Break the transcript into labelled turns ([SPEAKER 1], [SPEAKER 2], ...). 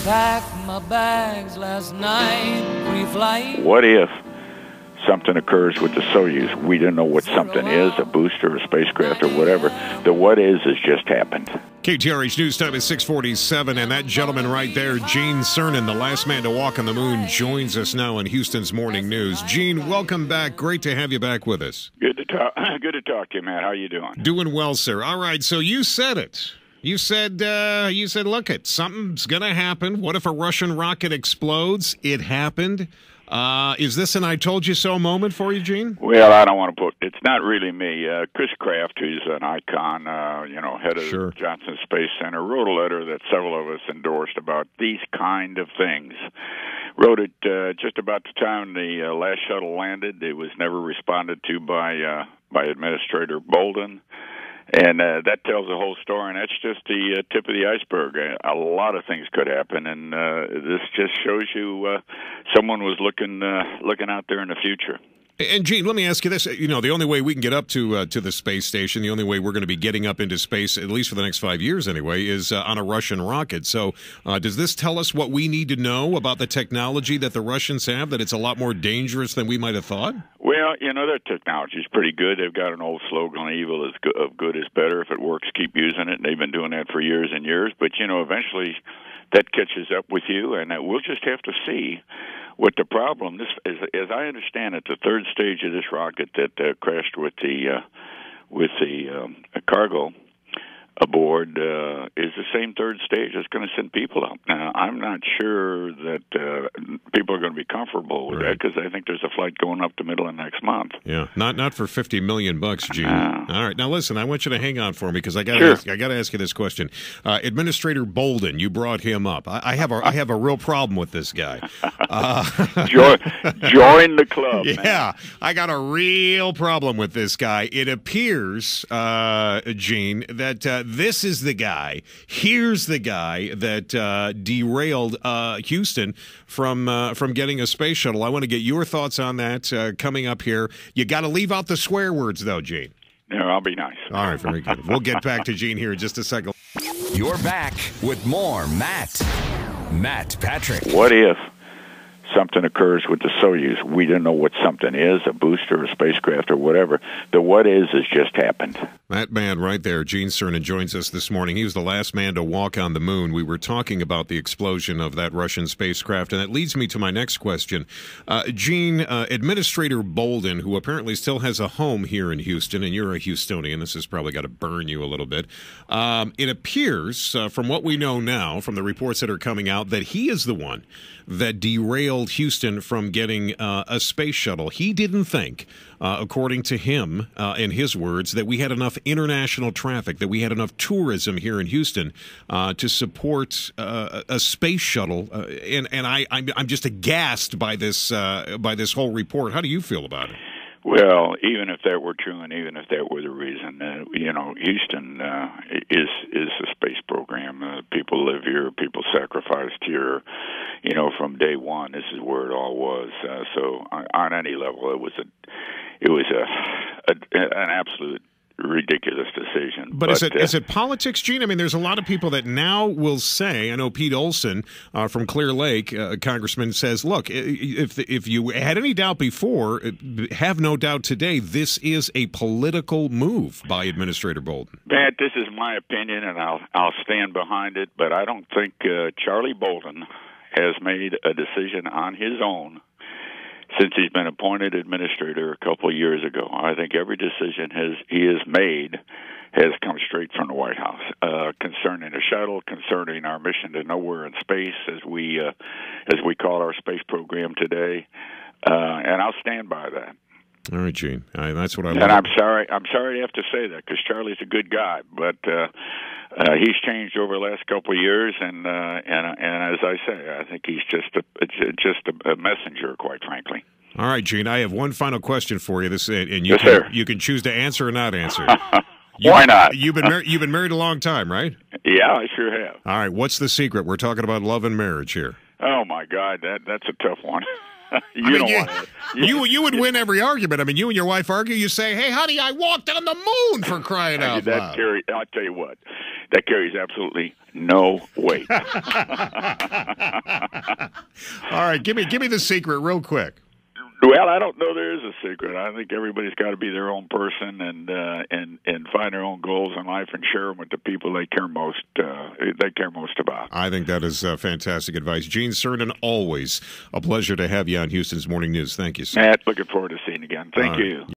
[SPEAKER 1] packed my bags last night, pre-flight.
[SPEAKER 2] What if something occurs with the Soyuz? We don't know what something is, a booster, a spacecraft, or whatever. The what is has just happened.
[SPEAKER 3] KTRH News Time is 6:47, and that gentleman right there, Gene Cernan, the last man to walk on the moon, joins us now in Houston's Morning News. Gene, welcome back. Great to have you back with us.
[SPEAKER 2] Good to talk. Good to talk to you, Matt. How you doing?
[SPEAKER 3] Doing well, sir. All right, so you said it. You said, look, something's going to happen. What if a Russian rocket explodes? It happened. Is this an I told you so moment for you, Gene?
[SPEAKER 2] Well, I don't want to put, it's not really me. Chris Kraft, who's an icon, head of the Johnson Space Center, wrote a letter that several of us endorsed about these kind of things. Wrote it just about the time the last shuttle landed. It was never responded to by Administrator Bolden. And that tells the whole story, and that's just the tip of the iceberg. A lot of things could happen, and this just shows you someone was looking out there in the future.
[SPEAKER 3] And, Gene, let me ask you this. You know, the only way we can get up to the space station, the only way we're going to be getting up into space, at least for the next 5 years anyway, is on a Russian rocket. So does this tell us what we need to know about the technology that the Russians have, that it's a lot more dangerous than we might have thought? Well,
[SPEAKER 2] their technology is pretty good. They've got an old slogan, evil is good is better. If it works, keep using it. And they've been doing that for years and years. But, eventually that catches up with you, and we'll just have to see what the problem. This, as I understand it, the third stage of this rocket that crashed with the cargo aboard is the same third stage that's going to send people up. Now, I'm not sure that people are going to be comfortable with that, because I think there's a flight going up the middle of next month.
[SPEAKER 3] Yeah, not for $50 million, Gene. All right, now listen, I want you to hang on for me, because I got to ask you this question. Administrator Bolden, you brought him up. I have a real problem with this guy.
[SPEAKER 2] Join the club.
[SPEAKER 3] Yeah, man. I got a real problem with this guy. It appears, Gene, that this is the guy. Here's the guy that derailed Houston from getting a space shuttle. I want to get your thoughts on that coming up here. You got to leave out the swear words, though, Gene.
[SPEAKER 2] No, I'll be nice.
[SPEAKER 3] All right, very good. We'll get back to Gene here in just a second.
[SPEAKER 4] You're back with more Matt Patrick.
[SPEAKER 2] What if something occurs with the Soyuz? We don't know what something is, a booster, a spacecraft, or whatever. The what is has just happened.
[SPEAKER 3] That man right there, Gene Cernan, joins us this morning. He was the last man to walk on the moon. We were talking about the explosion of that Russian spacecraft, and that leads me to my next question. Gene, Administrator Bolden, who apparently still has a home here in Houston, and you're a Houstonian, this has probably got to burn you a little bit. It appears, from what we know now, from the reports that are coming out, that he is the one that derailed Houston from getting a space shuttle. He didn't think, according to him, in his words, that we had enough international traffic, that we had enough tourism here in Houston to support a space shuttle. And I'm just aghast by this whole report. How do you feel about it?
[SPEAKER 2] Well, even if that were true, and even if that were the reason, Houston is a space program. People live here. People sacrificed here. From day one, this is where it all was. So on any level, it was an absolute ridiculous decision.
[SPEAKER 3] But is it politics, Gene? I mean, there's a lot of people that now will say, I know Pete Olson from Clear Lake, congressman, says, look, if you had any doubt before, have no doubt today, this is a political move by Administrator Bolden.
[SPEAKER 2] Matt, this is my opinion, and I'll stand behind it, but I don't think Charlie Bolden has made a decision on his own since he's been appointed administrator a couple of years ago. I think every decision he has made has come straight from the White House concerning the shuttle, concerning our mission to nowhere in space, as we call our space program today, and I'll stand by that.
[SPEAKER 3] All right, Gene. That's what I.
[SPEAKER 2] And I'm sorry to have to say that, because Charlie's a good guy, but he's changed over the last couple of years, and as I say, I think he's just a messenger, quite frankly.
[SPEAKER 3] All right, Gene. I have one final question for you. You can choose to answer or not answer.
[SPEAKER 2] Why not?
[SPEAKER 3] You've been married a long time, right?
[SPEAKER 2] Yeah, I sure have.
[SPEAKER 3] All right. What's the secret? We're talking about love and marriage here.
[SPEAKER 2] Oh my God, that's a tough one.
[SPEAKER 3] You would win every argument. I mean, you and your wife argue. You say, "Hey, honey, I walked on the moon," for crying out loud.
[SPEAKER 2] I'll tell you what, that carries absolutely no weight.
[SPEAKER 3] All right, give me the secret real quick.
[SPEAKER 2] Well, I don't know there is a secret. I think everybody's got to be their own person and find their own goals in life and share them with the people they care most about.
[SPEAKER 3] I think that is fantastic advice. Gene Cernan, always a pleasure to have you on Houston's Morning News. Thank you, sir.
[SPEAKER 2] Matt, looking forward to seeing you again. Thank you.